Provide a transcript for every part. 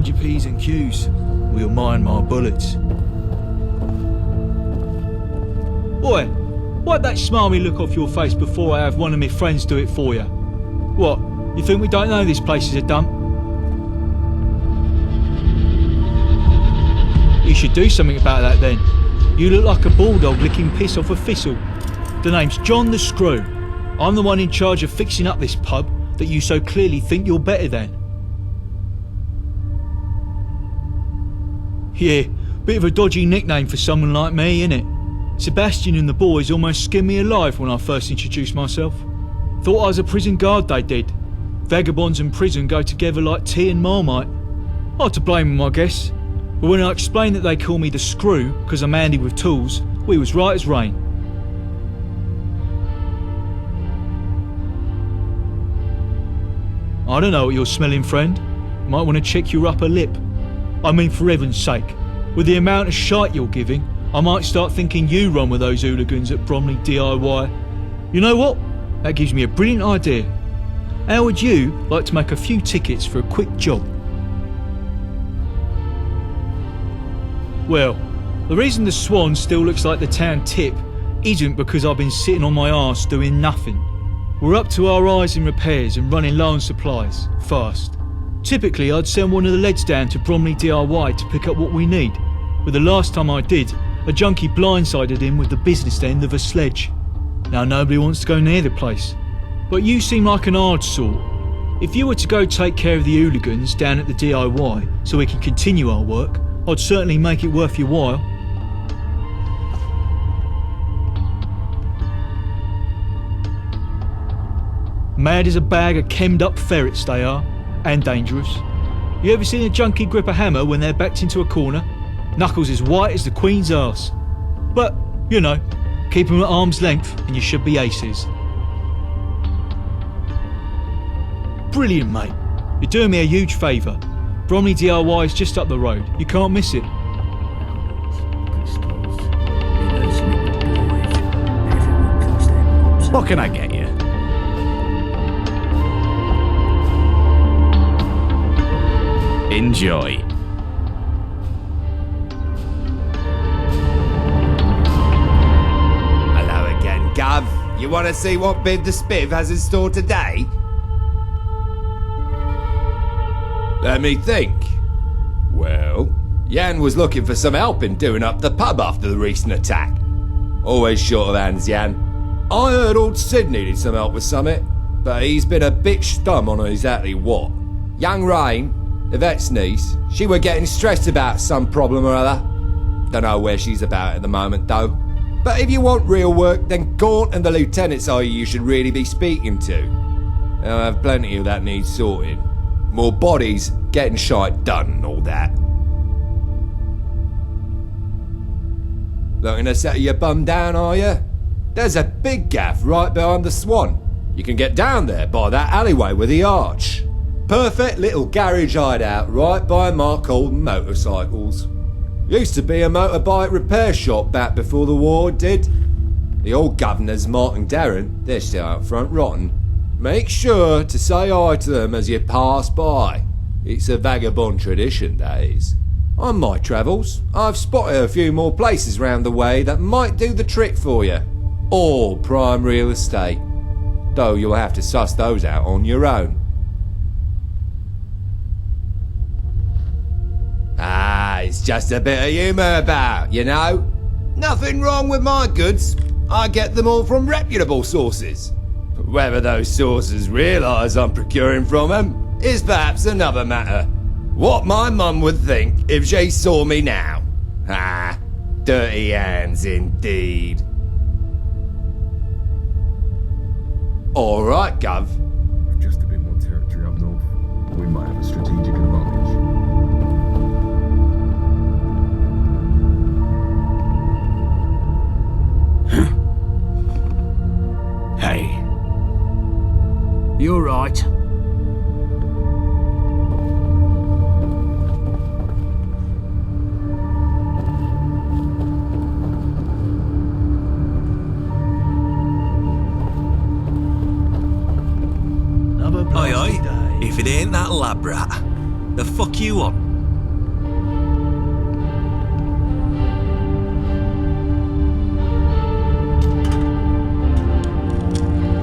Mind your P's and Q's. We'll mind my bullets. Boy, wipe that smarmy look off your face before I have one of my friends do it for you. What, you think we don't know this place is a dump? You should do something about that then. You look like a bulldog licking piss off a thistle. The name's John the Screw. I'm the one in charge of fixing up this pub that you so clearly think you're better than. Yeah, bit of a dodgy nickname for someone like me, innit? Sebastian and the boys almost skinned me alive when I first introduced myself. Thought I was a prison guard, they did. Vagabonds and prison go together like tea and Marmite. Hard to blame them, I guess. But when I explained that they call me the Screw because I'm handy with tools, we was right as rain. I don't know what you're smelling, friend. Might want to check your upper lip. I mean, for heaven's sake, with the amount of shite you're giving, I might start thinking you run with those hooligans at Bromley DIY. You know what? That gives me a brilliant idea. How would you like to make a few tickets for a quick job? Well, the reason the Swan still looks like the town tip isn't because I've been sitting on my arse doing nothing. We're up to our eyes in repairs and running low on supplies, fast. Typically I'd send one of the leads down to Bromley DIY to pick up what we need, but the last time I did, a junkie blindsided him with the business end of a sledge. Now nobody wants to go near the place, but you seem like an hard sort. If you were to go take care of the hooligans down at the DIY so we can continue our work, I'd certainly make it worth your while. Mad as a bag of chemmed up ferrets they are, and dangerous. You ever seen a junkie grip a hammer when they're backed into a corner? Knuckles as white as the Queen's arse. But, you know, keep them at arm's length and you should be aces. Brilliant, mate. You're doing me a huge favour. Bromley DIY is just up the road. You can't miss it. What can I get you? Enjoy. Hello again, Gov. You want to see what Bid the Spiv has in store today? Let me think. Well, Jan was looking for some help in doing up the pub after the recent attack. Always short of hands, Jan. I heard old Sid needed some help with something, but he's been a bit stum on exactly what. Young Rain, Yvette's niece, she were getting stressed about some problem or other. Don't know where she's about at the moment though. But if you want real work, then Gaunt and the lieutenants are you should really be speaking to. I have plenty of that needs sorting. More bodies, getting shite done and all that. Looking to settle your bum down, are you? There's a big gaff right behind the Swan. You can get down there by that alleyway with the arch. Perfect little garage hideout right by Mark Holden motorcycles. Used to be a motorbike repair shop back before the war, it did. The old governors, Mark and Darren, they're still out front rotten. Make sure to say hi to them as you pass by. It's a vagabond tradition, that is. On my travels, I've spotted a few more places round the way that might do the trick for you. All prime real estate. Though you'll have to suss those out on your own. It's just a bit of humour about, you know? Nothing wrong with my goods. I get them all from reputable sources. Whether those sources realise I'm procuring from them is perhaps another matter. What my mum would think if she saw me now. Ah, dirty hands indeed. Alright, Gov. With just a bit more territory up north, we might have a strategic advantage. Hey. You alright? Another Aye, bloody aye. day. If it ain't that lab rat. The fuck you on?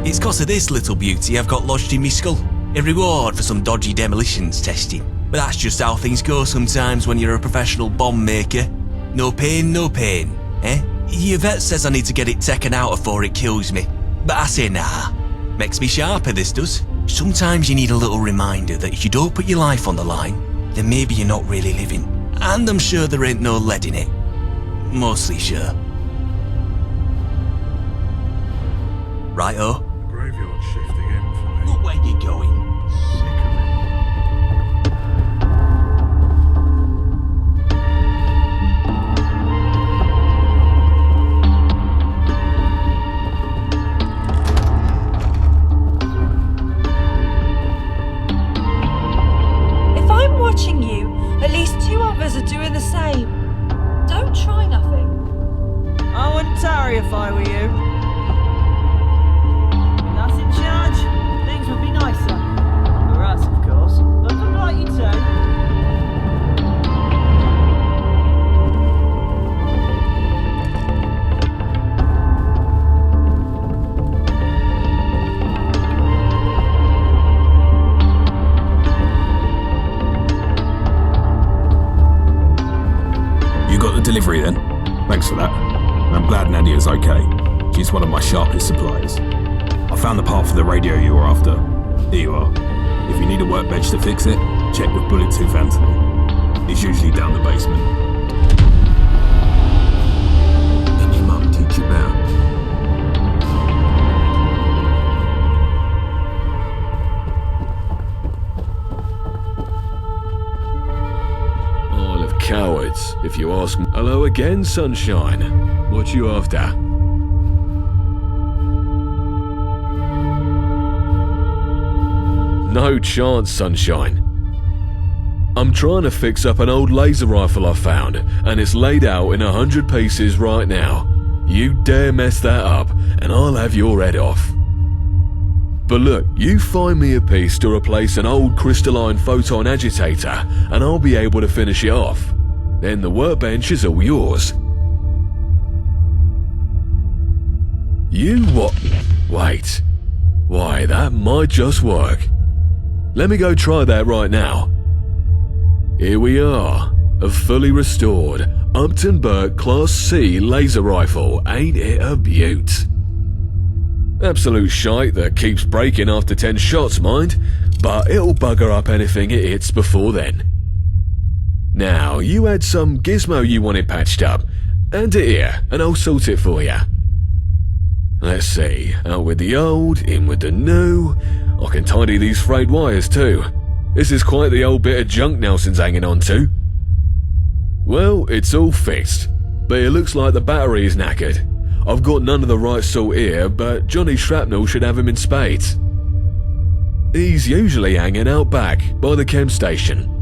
It's 'cause of this little beauty I've got lodged in me skull. A reward for some dodgy demolitions testing. But that's just how things go sometimes when you're a professional bomb maker. No pain, eh? Your vet says I need to get it taken out before it kills me. But I say nah. Makes me sharper, this does. Sometimes you need a little reminder that if you don't put your life on the line, then maybe you're not really living. And I'm sure there ain't no lead in it. Mostly sure. Right-o. Graveyard shift again for me. Look where you're going. Sick of it. If I'm watching you, at least 2 others are doing the same. Don't try nothing. I wouldn't tarry if I were you. With us in charge, things would be nicer. For us, of course, but good like you too. You got the delivery then? Thanks for that. I'm glad Nadia's okay. She's one of my sharpest suppliers. I found the part for the radio you were after. Here you are. If you need a workbench to fix it, check with Bullet Tooth Anthony. He's usually down the basement. Did your mum teach you about? Isle of Cowards, if you ask me. Hello again, sunshine. What you after? No chance, sunshine. I'm trying to fix up an old laser rifle I found, and it's laid out in 100 pieces right now. You dare mess that up, and I'll have your head off. But look, you find me a piece to replace an old crystalline photon agitator, and I'll be able to finish it off. Then the workbench is all yours. You what? Wait. Why, that might just work. Let me go try that right now. Here we are. A fully restored Upton Burke Class C laser rifle. Ain't it a beaut? Absolute shite that keeps breaking after 10 shots, mind, but it'll bugger up anything it hits before then. Now, you had some gizmo you wanted patched up. Hand it here, and I'll sort it for you. Let's see, out with the old, in with the new. I can tidy these frayed wires too. This is quite the old bit of junk Nelson's hanging on to. Well, it's all fixed, but it looks like the battery is knackered. I've got none of the right sort here, but Johnny Shrapnel should have him in spades. He's usually hanging out back, by the chem station.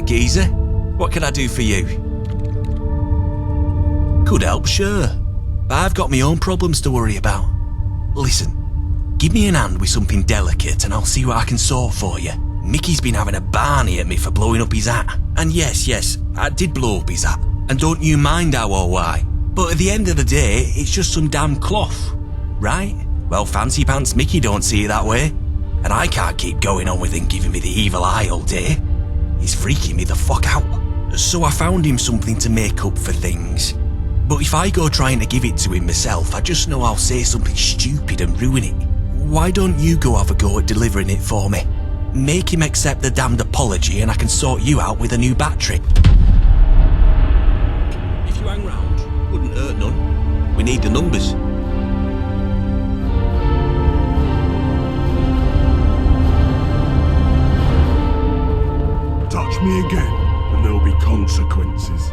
Geezer, what can I do for you? Could help, sure, but I've got my own problems to worry about. Listen, give me an hand with something delicate and I'll see what I can sort for you. Mickey's been having a barney at me for blowing up his hat. And yes, I did blow up his hat. And don't you mind how or why. But at the end of the day, it's just some damn cloth, right? Well, fancy pants Mickey don't see it that way. And I can't keep going on with him giving me the evil eye all day. He's freaking me the fuck out. So I found him something to make up for things. But if I go trying to give it to him myself, I just know I'll say something stupid and ruin it. Why don't you go have a go at delivering it for me? Make him accept the damned apology and I can sort you out with a new battery. If you hang round, wouldn't hurt none. We need the numbers. Touch me again, and there'll be consequences.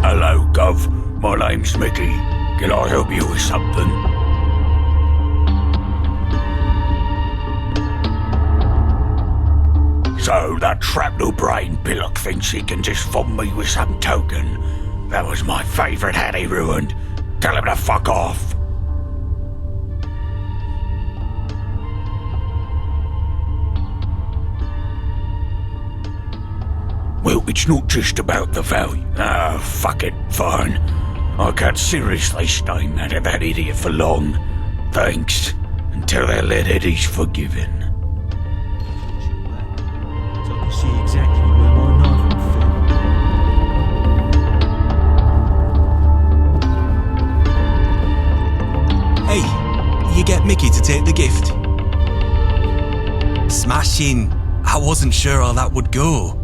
Hello, Gov. My name's Mickey. Can I help you with something? that shrapnel brain pillock thinks he can just fob me with some token. That was my favourite hat he ruined. Tell him to fuck off. Well, it's not just about the value. Ah, fuck it, fine. I can't seriously stay mad at that idiot for long. Thanks. Until that lad Eddie's forgiven. So I can see exactly where my knife would fit. Hey, you get Mickey to take the gift? Smashing. I wasn't sure how that would go.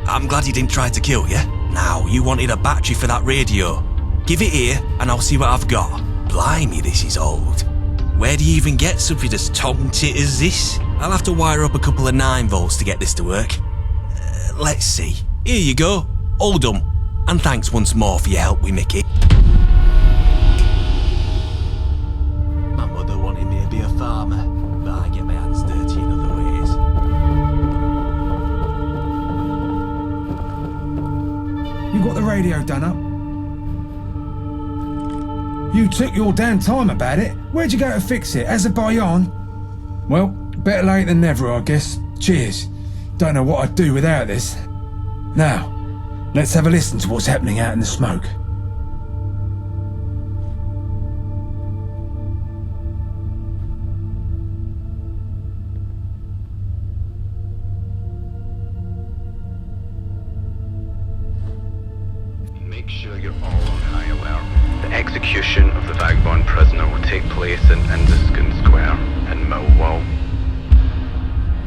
I'm glad he didn't try to kill you. Now, you wanted a battery for that radio. Give it here, and I'll see what I've got. Blimey, this is old. Where do you even get something as tom-tit as this? I'll have to wire up a couple of 9 volts to get this to work. Let's see. Here you go. All done. And thanks once more for your help with Mickey. My mother wanted me to be a farmer, but I get my hands dirty in other ways. You got the radio done up? You took your damn time about it. Where'd you go to fix it? Azerbaijan? Well, better late than never, I guess. Cheers. Don't know what I'd do without this. Now, let's have a listen to what's happening out in the smoke. Make sure you're all on high alert. The execution of the Vagabond prisoner will take place in Induskin Square in Millwall.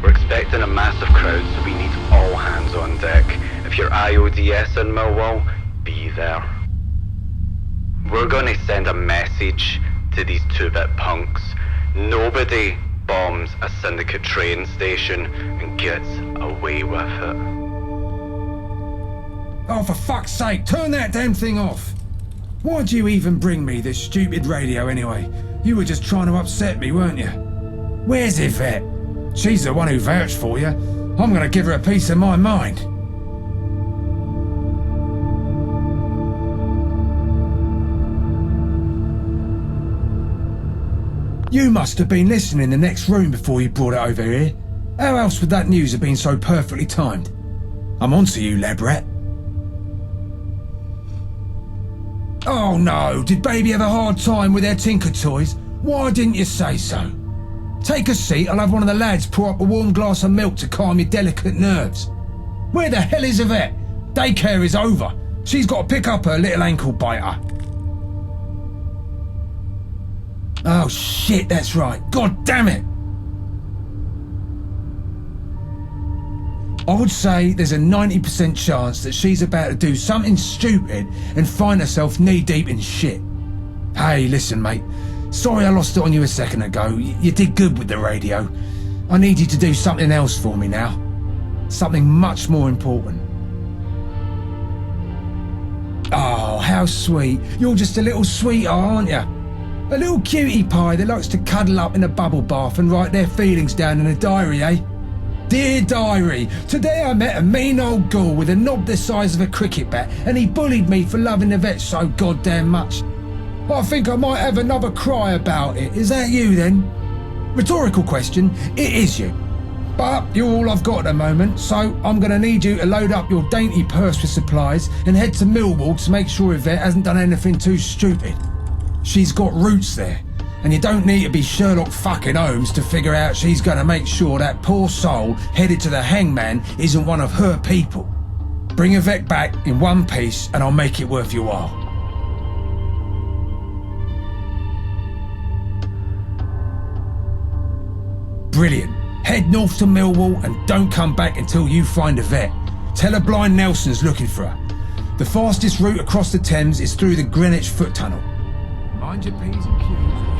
We're expecting a massive crowd, so we need all hands on deck. If you're IODS in Millwall, be there. We're going to send a message to these 2-bit punks. Nobody bombs a syndicate train station and gets away with it. Oh, for fuck's sake, turn that damn thing off! Why'd you even bring me this stupid radio anyway? You were just trying to upset me, weren't you? Where's Yvette? She's the one who vouched for you. I'm gonna give her a piece of my mind. You must have been listening in the next room before you brought it over here. How else would that news have been so perfectly timed? I'm onto you, lab rat. Oh no, did baby have a hard time with their Tinker toys? Why didn't you say so? Take a seat, I'll have one of the lads pour up a warm glass of milk to calm your delicate nerves. Where the hell is Yvette? Daycare is over. She's got to pick up her little ankle biter. Oh shit, that's right. God damn it! I would say there's a 90% chance that she's about to do something stupid and find herself knee-deep in shit. Hey, listen, mate. Sorry I lost it on you a second ago. You did good with the radio. I need you to do something else for me now. Something much more important. Oh, how sweet. You're just a little sweetheart, aren't you? A little cutie pie that likes to cuddle up in a bubble bath and write their feelings down in a diary, eh? Dear diary, today I met a mean old ghoul with a knob the size of a cricket bat and he bullied me for loving Yvette so goddamn much. I think I might have another cry about it. Is that you then? Rhetorical question, it is you. But you're all I've got at the moment, so I'm going to need you to load up your dainty purse with supplies and head to Millwall to make sure Yvette hasn't done anything too stupid. She's got roots there. And you don't need to be Sherlock fucking Holmes to figure out she's going to make sure that poor soul headed to the hangman isn't one of her people. Bring Yvette back in one piece and I'll make it worth your while. Brilliant. Head north to Millwall and don't come back until you find Yvette. Tell her Blind Nelson's looking for her. The fastest route across the Thames is through the Greenwich Foot Tunnel. Mind your P's and Q's.